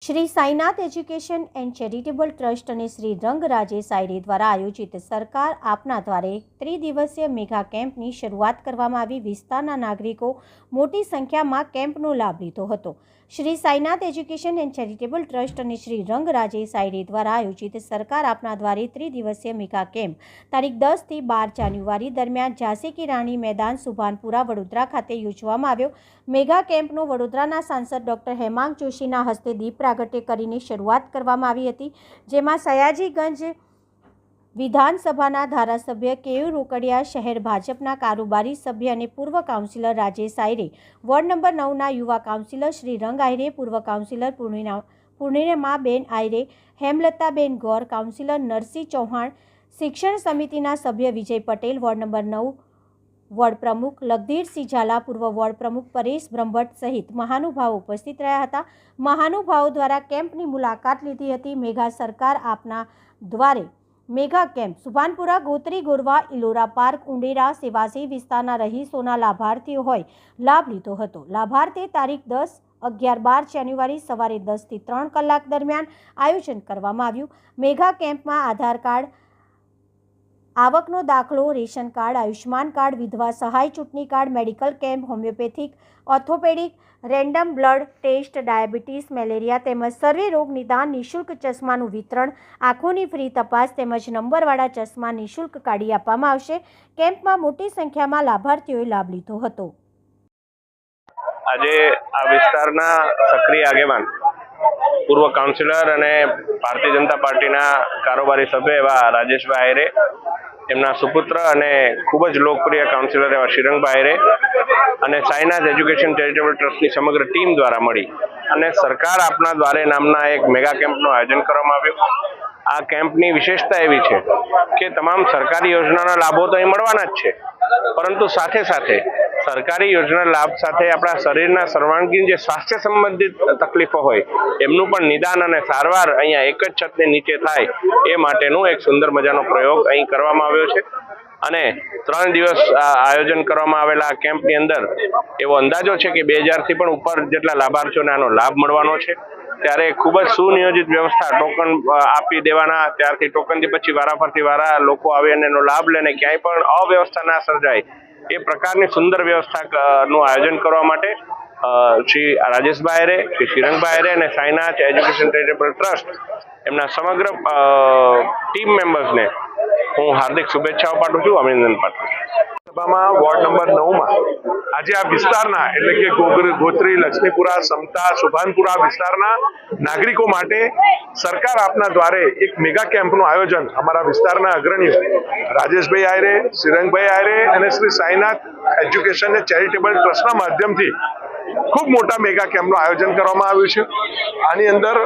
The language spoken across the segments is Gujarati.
Shri Sainath education and charitable trust અને શ્રી રંગરાજેશ આયરે દ્વારા આયોજિત સરકાર આપના દ્વારે ત્રિદિવસીય મેગા કેમ્પની શરૂઆત કરવામાં આવી। વિસ્તારના નાગરિકો મોટી સંખ્યામાં કેમ્પનો લાભ લીધો હતો। Shri Sainath education and charitable trust અને શ્રી રંગરાજેશ આયરે દ્વારા આયોજિત સરકાર આપના દ્વારે ત્રિદિવસીય મેગા કેમ્પ તારીખ 10 થી 12 જાન્યુઆરી દરમિયાન ઝાંસી કી રાણી મેદાન સુભાનપુરા વડોદરા ખાતે યોજવામાં આવ્યો। મેગા કેમ્પનો વડોદરાના સાંસદ ડોક્ટર હેમાંગ જોશીના હસ્તે દીપ પ્રાગટ્ય કરીને શરૂઆત કરવામાં આવી હતી, જેમાં સયાજીગંજ વિધાનસભાના ધારાસભ્ય કેયુર રોકડિયા, શહેર ભાજપના કારોબારી સભ્ય અને પૂર્વ કાઉન્સિલર રાજેશ આયરે, વોર્ડ નંબર 9ના યુવા કાઉન્સિલર શ્રી રંગ આયરે, પૂર્વ કાઉન્સિલર પૂર્ણિમાબેન આયરે, હેમલતાબેન ગૌર, કાઉન્સિલર નરસિંહ ચૌહાણ, શિક્ષણ સમિતિના સભ્ય Vijay Patel, ward number 9 ward પ્રમુખ લગધીરસિંહ ઝાલા, પૂર્વ વોર્ડ પ્રમુખ પરેશ બ્રહ્મભટ્ટ સહિત મહાનુભાવો ઉપસ્થિત રહ્યા હતા। મહાનુભાવો દ્વારા કેમ્પની મુલાકાત લીધી હતી। મેઘા સરકાર આપના દ્વારે mega camp Subhanpura, Gotri, Gorwa, Ellora park, Undera, Sevasi વિસ્તારના રહીશોના લાભાર્થીઓ હોય લાભ લીધો હતો। લાભાર્થી તારીખ 10, 11, 12 જાન્યુઆરી સવારે 10 થી 3 કલાક દરમિયાન આયોજન કરવામાં આવ્યું। મેગા કેમ્પમાં આધાર કાર્ડ, આવકનો દાખલો, રેશન કાર્ડ, આયુષ્માન કાર્ડ, વિધવા સહાય, ચૂંટણી card, medical camp, homeopathic, orthopaedic, random blood test, diabetes, malaria તેમજ સર્વે રોગ નિદાન, નિઃશુલ્ક ચશ્માનું વિતરણ, આંખોની ફ્રી તપાસ તેમજ નંબરવાળા ચશ્મા નિઃશુલ્ક કાઢી આપવામાં આવશે। કેમ્પમાં મોટી સંખ્યામાં લાભાર્થીઓએ લાભ લીધો હતો। આજે આ વિસ્તારના સક્રિય આગેવાન પૂર્વ કાઉન્સિલર અને ભારતીય જનતા પાર્ટીના કારોબારી સભ્ય એવા રાજેશભાઈ આયરે, એમના સુપુત્ર અને ખૂબ જ લોકપ્રિય કાઉન્સિલર એવા શ્રીરંગભાઈ આયરે અને સાઈનાથ એજ્યુકેશન ચેરિટેબલ ટ્રસ્ટની સમગ્ર ટીમ દ્વારા મળી અને સરકાર આપના દ્વારે નામના એક મેગા કેમ્પનું આયોજન કરવામાં આવ્યું। આ કેમ્પની વિશેષતા એવી છે કે તમામ સરકારી યોજનાના લાભો તો અહીં મળવાના જ છે, પરંતુ સાથે સાથે સરકારી યોજના લાભ સાથે આપણા શરીરના સર્વાંગીણ જે સ્વાસ્થ્ય સંબંધિત તકલીફો હોય એમનું પણ નિદાન અને સારવાર અહીંયા એક જ છતની નીચે થાય એ માટેનું એક સુંદર મજાનો પ્રયોગ અહીં કરવામાં આવ્યો છે અને 3 દિવસ આયોજન કરવામાં આવેલા આ કેમ્પની અંદર એવો અંદાજો છે કે 2000 થી પણ ઉપર જેટલા લાભાર્થીઓને આનો લાભ મળવાનો છે। ત્યારે ખૂબ જ સુનિયોજિત વ્યવસ્થા, ટોકન આપી દેવાના, ત્યારથી ટોકનથી પછી વારાફરતી વારા લોકો આવે અને એનો લાભ લઈને ક્યાંય પણ અવ્યવસ્થા ના સર્જાય એ પ્રકારની સુંદર વ્યવસ્થાનું આયોજન કરવા માટે શ્રી રાજેશભાઈ આયરે, શ્રી શ્રીરંગભાઈ આયરે અને સાઈનાથ એજ્યુકેશન ચેરિટેબલ ટ્રસ્ટ એમના સમગ્ર ટીમ મેમ્બર્સને હું હાર્દિક શુભેચ્છાઓ પાઠવું છું, અભિનંદન પાઠવું છું। સભામાં વોર્ડ નંબર 9માં આજે આ વિસ્તારના એટલે કે ગોત્રી, લક્ષ્મીપુરા, સમતા, સુભાનપુરા વિસ્તારના નાગરિકો માટે સરકાર આપના દ્વારે એક મેગા કેમ્પનું આયોજન અમારા વિસ્તારના અગ્રણીઓ રાજેશભાઈ આયરે, શ્રીરંગભાઈ આયરે અને શ્રી સાઈનાથ એજ્યુકેશન અને ચેરિટેબલ ટ્રસ્ટના માધ્યમથી ખૂબ મોટા મેગા કેમ્પનું આયોજન કરવામાં આવ્યું છે। આની અંદર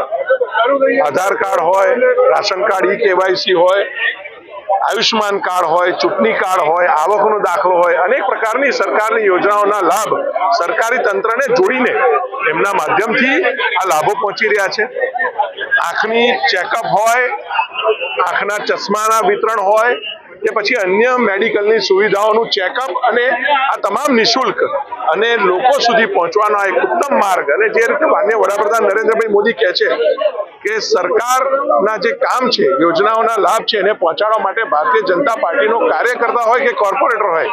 આધાર કાર્ડ હોય, રાશન કાર્ડ, ઈ-KYC હોય, આયુષ્માન કાર્ડ હોય, ચૂંટણી કાર્ડ હોય, આવકનો દાખલો હોય, અનેક પ્રકારની સરકારની યોજનાઓના લાભ સરકારી તંત્રને જોડીને એમના માધ્યમથી આ લાભો પહોંચી રહ્યા છે। આંખની ચેકઅપ હોય, આંખના ચશ્માના વિતરણ હોય કે પછી અન્ય મેડિકલની સુવિધાઓનું ચેકઅપ અને આ તમામ નિઃશુલ્ક અને લોકો સુધી પહોંચવાનો એક ઉત્તમ માર્ગ અને જે રીતે માનનીય વડાપ્રધાન નરેન્દ્રભાઈ મોદી કહે છે કે સરકારના જે કામ છે, યોજનાઓના લાભ છે એને પહોંચાડવા માટે ભારતીય જનતા પાર્ટીનો કાર્યકર્તા હોય કે કોર્પોરેટર હોય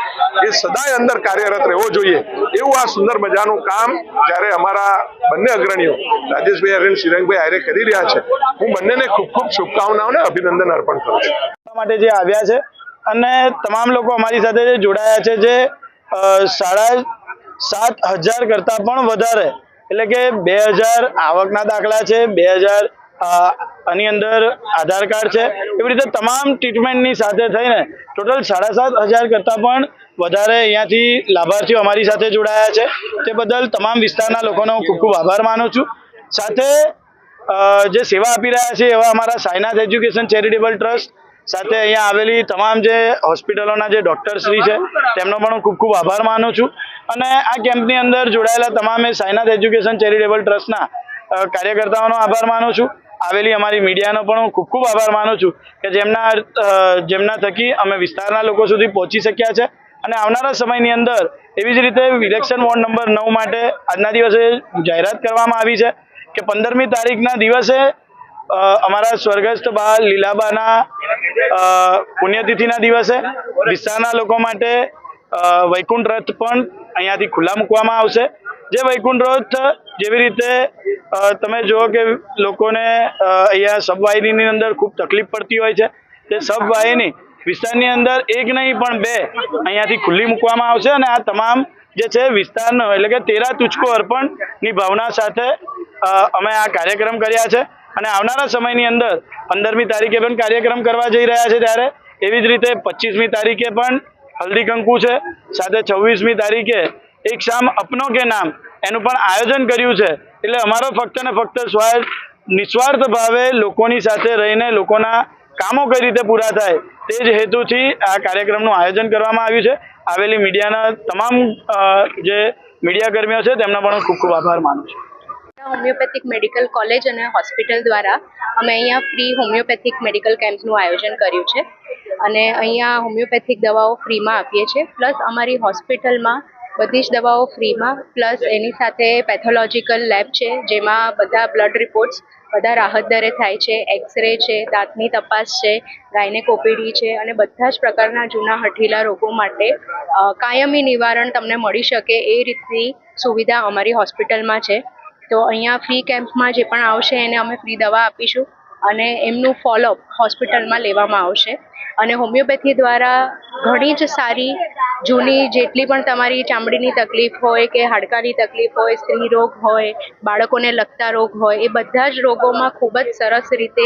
એ સદાય અંદર કાર્યરત રહેવો જોઈએ, એવું આ સુંદર મજાનું કામ જ્યારે અમારા બંને અગ્રણીઓ રાજેશભાઈ આયરે અને શ્રીરંગભાઈ આયરે કરી રહ્યા છે, હું બંનેને ખૂબ ખૂબ શુભકામનાઓ અને અભિનંદન અર્પણ કરું છું। માટે જે આવ્યા છે અને તમામ લોકો અમારી સાથે જે જોડાયા છે, જે 7,500 કરતાં પણ વધારે એટલે કે 2000 આવકના દાખલા છે, 2000 આની અંદર આધાર કાર્ડ છે, એવી રીતે તમામ ટ્રીટમેન્ટની સાથે થઈને ટોટલ 7,500 કરતાં પણ વધારે અહીંયાથી લાભાર્થીઓ અમારી સાથે જોડાયા છે। તે બદલ તમામ વિસ્તારના લોકોનો હું ખૂબ ખૂબ આભાર માનું છું। સાથે જે સેવા આપી રહ્યા છે એવા અમારા સાઈનાથ એજ્યુકેશન ચેરિટેબલ ટ્રસ્ટ સાથે અહીંયા આવેલી તમામ જે હોસ્પિટલોના જે ડૉક્ટરશ્રી છે તેમનો પણ હું ખૂબ ખૂબ આભાર માનું છું અને આ કેમ્પની અંદર જોડાયેલા તમામે સાઈનાથ એજ્યુકેશન ચેરિટેબલ ટ્રસ્ટના કાર્યકર્તાઓનો આભાર માનું છું। આવેલી અમારી મીડિયાનો પણ હું ખૂબ ખૂબ આભાર માનું છું કે જેમના થકી અમે વિસ્તારના લોકો સુધી પહોંચી શક્યા છે અને આવનારા સમયની અંદર એવી જ રીતે ઇલેક્શન વોર્ડ નંબર 9 માટે આજના દિવસે જાહેરાત કરવામાં આવી છે કે 15મી તારીખના દિવસે અમારા સ્વર્ગસ્થ બા લીલાબાના પુણ્યતિથિના દિવસે વિસ્તારના લોકો માટે વૈકુંઠ રથ પણ અહીંયાથી ખુલ્લા મૂકવામાં આવશે. જે વૈકુંઠ રથ જેવી રીતે તમે જુઓ કે લોકોને અહીંયા સબવાહિનીની અંદર ખૂબ તકલીફ પડતી હોય છે, તે સબવાહિની વિસ્તારની અંદર એક નહીં પણ 2 અહીંયાથી ખુલ્લી મૂકવામાં આવશે. અને આ તમામ જે છે વિસ્તારનો એટલે કે તેરા તુચકો અર્પણની ભાવના સાથે અમે આ કાર્યક્રમ કર્યા છે. અને આવનારા સમયની અંદર 15મી તારીખે પણ કાર્યક્રમ કરવા જઈ રહ્યા છે. ત્યારે એવી જ રીતે 25મી તારીખે પણ હલ્દી કંકુ છે, સાથે 26મી તારીખે એક શામ અપનો કે નામ એનું પણ આયોજન કર્યું છે. એટલે અમારો ફક્ત ને ફક્ત નિસ્વાર્થ ભાવે લોકોની સાથે રહીને લોકોના કામો કઈ રીતે પૂરા થાય તે જ હેતુથી આ કાર્યક્રમનું આયોજન કરવામાં આવ્યું છે. આવેલી મીડિયાના તમામ જે મીડિયાકર્મીઓ છે તેમનો પણ ખૂબ ખૂબ આભાર માનું છું. હોમિયોપેથિક મેડિકલ કોલેજ અને હોસ્પિટલ દ્વારા અમે અહીંયા ફ્રી હોમિયોપેથિક મેડિકલ કેમ્પનું આયોજન કર્યું છે. અને અહીંયા હોમિયોપેથિક દવાઓ ફ્રીમાં આપીએ છીએ. પ્લસ અમારી હોસ્પિટલમાં બધી જ દવાઓ ફ્રીમાં, પ્લસ એની સાથે પેથોલોજીકલ લેબ છે જેમાં બધા બ્લડ રિપોર્ટ્સ બધા રાહત દરે થાય છે. એક્સરે છે, દાંતની તપાસ છે, ગાયનેકોપીડી છે અને બધા જ પ્રકારના જૂના હઠીલા રોગો માટે કાયમી નિવારણ તમને મળી શકે એ રીતની સુવિધા અમારી હોસ્પિટલમાં છે. તો અહીંયા ફ્રી કેમ્પમાં જે પણ આવશે એને અમે ફ્રી દવા આપીશું અને એમનું ફોલોઅપ હોસ્પિટલમાં લેવામાં આવશે. અને હોમિયોપેથી દ્વારા ઘણી જ સારી જૂની જેટલી પણ તમારી ચામડીની તકલીફ હોય કે હાડકાની તકલીફ હોય, સ્ત્રી રોગ હોય, બાળકોને લગતા રોગ હોય, એ બધા જ રોગોમાં ખૂબ જ સરસ રીતે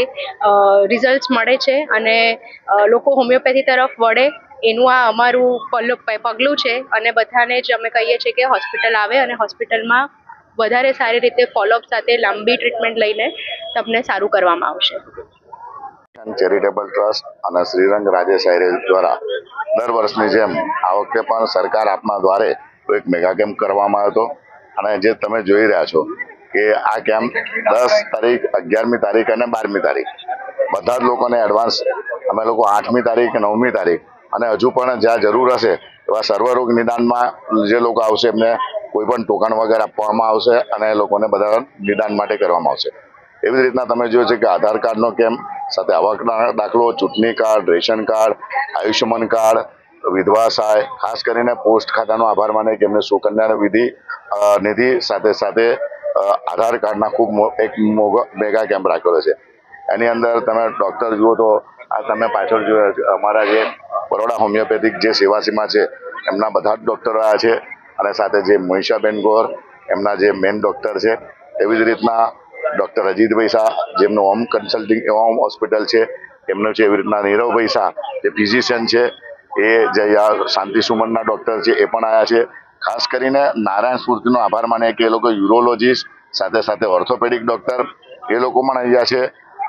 રિઝલ્ટ્સ મળે છે. અને લોકો હોમિયોપેથી તરફ વળે એનું આ અમારું પગલું છે. અને બધાને જ અમે કહીએ છીએ કે હોસ્પિટલ આવે અને હોસ્પિટલમાં વધારે સારી રીતે ફોલોઅપ સાથે લાંબી ટ્રીટમેન્ટ લઈને તમને સારું કરવામાં આવશે. ચેરિટેબલ ટ્રસ્ટ અને શ્રીરંગ રાજેશ આયરે દ્વારા દર વર્ષની જેમ આ વખતે પણ સરકાર આપના દ્વારે એક મેગા કેમ્પ કરવામાં આવ્યો હતો. અને જે તમે જોઈ રહ્યા છો કે આ કેમ્પ 10 તારીખ, 11મી તારીખ અને 12મી તારીખ બધા જ લોકોને એડવાન્સ અમે લોકો 8મી તારીખ, 9મી તારીખ અને હજુ પણ જ્યાં જરૂર હશે એવા સર્વરોગ નિદાનમાં જે લોકો આવશે એમને કોઈ પણ ટોકન વગર આપવામાં આવશે અને એ લોકોને બધા નિદાન માટે કરવામાં આવશે. એવી જ રીતના તમે જોયું છે કે આધાર કાર્ડનો કેમ્પ, સાથે આવકના દાખલો, ચૂંટણી card, ration card, Ayushman card, વિધવા સહાય, ખાસ કરીને પોસ્ટ ખાતાનો આભાર માને કે એમને સુકન્યા નિધિ સાથે સાથે આધાર કાર્ડના ખૂબ એક મેગા કેમ્પ રાખેલો છે. એની અંદર તમે ડૉક્ટર જુઓ તો આ તમે પાછળ જોયા અમારા જે બરોડા હોમિયોપેથિક જે સેવાસીમા છે એમના બધા જ ડૉક્ટરો આવ્યા છે. અને સાથે જે મનીષાબેન ગોર એમના જે મેઇન ડૉક્ટર છે, એવી જ રીતના ડૉક્ટર અજીતભાઈ શાહ જેમનું હોમ કન્સલ્ટિંગ હોમ હોસ્પિટલ છે એમનું છે. એવી રીતના નીરવભાઈ શાહ જે ફિઝિશિયન છે, એ જે શાંતિ સુમનના ડૉક્ટર છે એ પણ આવ્યા છે. ખાસ કરીને નારાયણ સ્ફૂર્તિનો આભાર માને કે એ લોકો યુરોલોજીસ્ટ સાથે સાથે ઓર્થોપેડિક ડૉક્ટર એ લોકો પણ આવ્યા છે.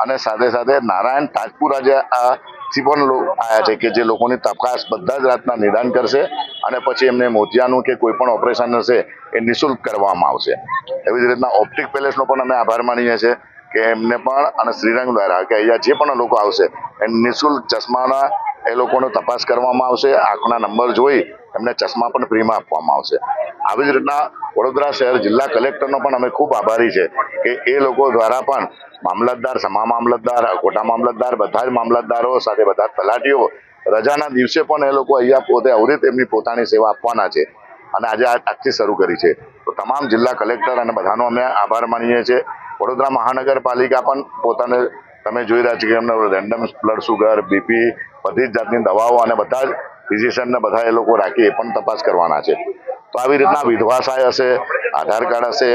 અને સાથે સાથે નારાયણ તાજપુરા જે પણ આવ્યા છે કે જે લોકોની તપાસ બધા જ રાતના નિદાન કરશે અને પછી એમને મોતિયાનું કે કોઈ પણ ઓપરેશન હશે એ નિઃશુલ્ક કરવામાં આવશે. એવી જ રીતના ઓપ્ટિક પેલેસનો પણ અમે આભાર માનીએ છીએ કે એમને પણ અને શ્રીરંગ દ્વારા કે અહીંયા જે પણ લોકો આવશે એ નિઃશુલ્ક ચશ્માના એ લોકોનો તપાસ કરવામાં આવશે. આંખના નંબર જોઈ એમને ચશ્મા પણ ફ્રીમાં આપવામાં આવશે. આવી જ રીતના વડોદરા શહેર જિલ્લા કલેક્ટરનો પણ અમે ખૂબ આભારી છે કે એ લોકો દ્વારા પણ મામલતદાર, સમા મામલતદાર, કોટા મામલતદાર, બધા જ મામલતદારો સાથે બધા તલાટીઓ રજાના દિવસે પણ એ લોકો અહીંયા પોતે અવરિત એમની પોતાની સેવા આપવાના છે અને આજે આજથી શરૂ કરી છે. તો તમામ જિલ્લા કલેક્ટર અને બધાનો અમે આભાર માનીએ છીએ. વડોદરા મહાનગરપાલિકા પણ પોતાને તમે જોઈ રહ્યા છો કે એમને રેન્ડમ બ્લડ સુગર, બીપી, બધી જ જાતની દવાઓ અને બધા જ ફિઝિશિયનને બધા એ લોકો રાખી એ પણ તપાસ કરવાના છે. તો આવી રીતના વિધવા સહાય હશે, આધાર કાર્ડ હશે,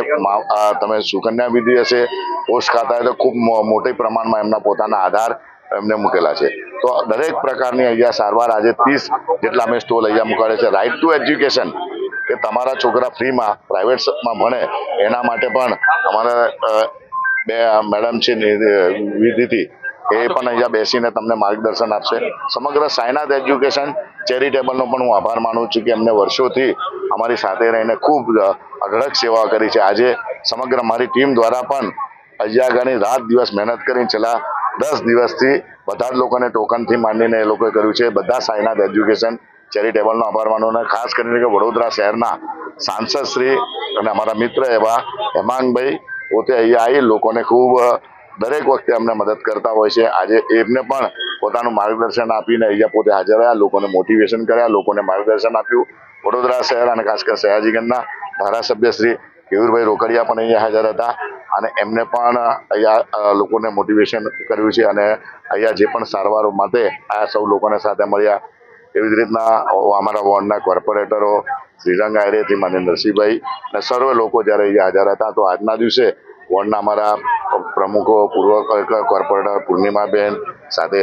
તમે સુકન્યા વિધિ હશે, પોસ્ટ ખાતા તો ખૂબ મોટી પ્રમાણમાં એમના પોતાના આધાર એમને મૂકેલા છે. તો દરેક પ્રકારની અહીંયા સારવાર આજે 30 જેટલા અમે સ્ટોલ અહીંયા મૂકાડે છે. રાઇટ ટુ એજ્યુકેશન કે તમારા છોકરા ફ્રીમાં પ્રાઇવેટમાં ભણે એના માટે પણ અમારા 2 મેડમ છે વિધિથી એ પણ અહીંયા બેસીને તમને માર્ગદર્શન આપશે. સમગ્ર સાયનાથ એજ્યુકેશન ચેરિટેબલનો પણ હું આભાર માનું છું કે એમને વર્ષોથી અમારી સાથે રહીને ખૂબ અઢળક સેવા કરી છે. આજે સમગ્ર મારી ટીમ દ્વારા પણ અહીંયા આગળની રાત દિવસ મહેનત કરીને છેલ્લા 10 દિવસથી બધા જ લોકોને ટોકનથી માંડીને એ લોકોએ કર્યું છે. બધા સાયનાથ એજ્યુકેશન ચેરિટેબલનો આભાર માનું અને ખાસ કરીને કે વડોદરા શહેરના સાંસદ શ્રી અને અમારા મિત્ર એવા હેમાંગભાઈ પોતે અહીંયા આવી લોકોને ખૂબ દરેક વખતે અમને મદદ કરતા હોય છે. આજે એમને પણ પોતાનું માર્ગદર્શન આપીને અહીંયા પોતે હાજર રહ્યા, લોકોને મોટિવેશન કર્યા, લોકોને માર્ગદર્શન આપ્યું. વડોદરા શહેર અને ખાસ કરીને સયાજીગંજના ધારાસભ્ય શ્રી કેયુરભાઈ રોકડિયા પણ અહીંયા હાજર હતા અને એમને પણ અહીંયા લોકોને મોટિવેશન કર્યું છે અને અહીંયા જે પણ સારવારો માટે આ સૌ લોકોને સાથે મળ્યા. એવી જ રીતના અમારા વોર્ડના કોર્પોરેટરો શ્રીરંગ આયરેથી માન્ય નરસિંહભાઈ અને સર્વે લોકો જ્યારે અહીંયા હાજર હતા. તો આજના દિવસે વોર્ડના અમારા પ્રમુખો, પૂર્વ કોર્પોરેટર પૂર્ણિમાબેન સાથે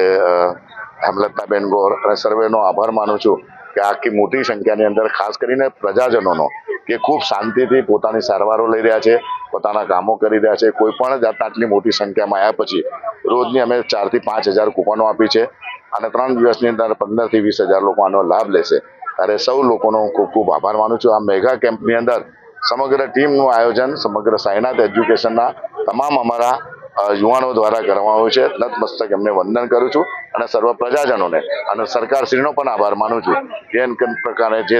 હેમલતાબેન ગોર અને સર્વેનો આભાર માનું છું કે આખી મોટી સંખ્યાની અંદર ખાસ કરીને પ્રજાજનોનો કે ખૂબ શાંતિથી પોતાની સારવારો લઈ રહ્યા છે, પોતાના કામો કરી રહ્યા છે. કોઈ પણ જાતના આટલી મોટી સંખ્યામાં આવ્યા પછી રોજની અમે 4 થી 5 હજાર કૂપનો આપી છે અને 3 દિવસની અંદર 15 થી 20 હજાર લોકો આનો લાભ લેશે. ત્યારે સૌ લોકોનો હું ખૂબ ખૂબ આભાર માનું છું. આ મેગા કેમ્પની અંદર સમગ્ર ટીમનું આયોજન સમગ્ર સાઈનાથ એજ્યુકેશનના તમામ અમારા યુવાનો દ્વારા કરવામાં આવ્યું છે. નતમસ્તક એમને વંદન કરું છું અને સર્વ પ્રજાજનોને અને સરકારશ્રીનો પણ આભાર માનું છું. જે પ્રકારે જે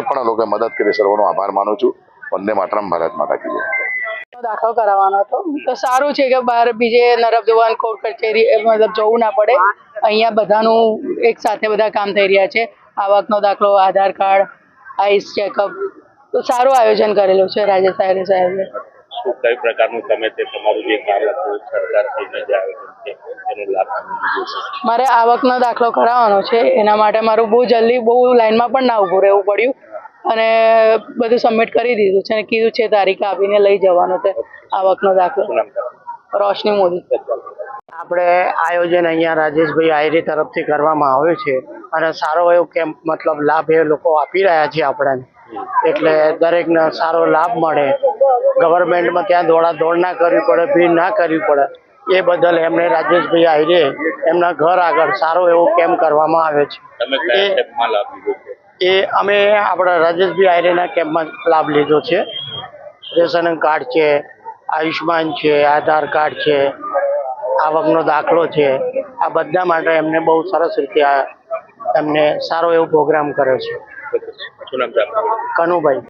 પણ લોકોએ મદદ કરી સર્વનો આભાર માનું છું. વંદે માતરમ, ભારત માતા કી જય. દાખલો કરાવવાનો હતો તો સારું છે કે બહાર બીજે નરક જોવાન કોર્ટ કચેરી મતલબ જવું ના પડે. અહીંયા બધાનું એક સાથે બધા કામ થઈ રહ્યા છે. આવકનો દાખલો, આધાર કાર્ડ, આઈસ ચેકઅપ, તો સારું આયોજન કરેલું છે રાજેશ સાહેબે. શું કઈ પ્રકારનું તમે તે તમારું જે કામ હતું સરકારશ્રીને જે આયોજન છે એનો લાભ તમે લીધો છે? મારે આવકનો દાખલો કરાવવાનો છે, એના માટે મારું બહુ જલ્દી બહુ લાઈનમાં પણ ના ઊભું રહેવું પડ્યું અને બધું સબમિટ કરી દીધું છે અને કીધું છે તારીખ આપીને લઈ જવાનો છે આવકનો દાખલો. રોશની મોદી. આપણે આયોજન અહીંયા રાજેશભાઈ આયરે તરફથી કરવામાં આવ્યું છે અને સારો એવો કેમ્પ મતલબ લાભ એ લોકો આપી રહ્યા છે આપણને, એટલે દરેકને સારો લાભ મળે. ગવર્મેન્ટમાં ત્યાં દોડાદોડ ના કરવી પડે, ભીડ ના કરવી પડે, એ બદલ એમને રાજેશભાઈ આયરે એમના ઘર આગળ સારો એવો કેમ્પ કરવામાં આવ્યો છે. તમે કયા કેમ્પમાં લાભ લીધો છે? એ અમે આપણા રાજેશભાઈ આયરેના કેમ્પમાં લાભ લીધો છે. રેશન કાર્ડ છે, આયુષ્માન છે, આધાર કાર્ડ છે, આવકનો દાખલો છે, આ બધા માટે એમને બહુ સરસ રીતે એમને સારો એવો પ્રોગ્રામ કર્યો છે. શું નામ છે આપનું? કનુભાઈ.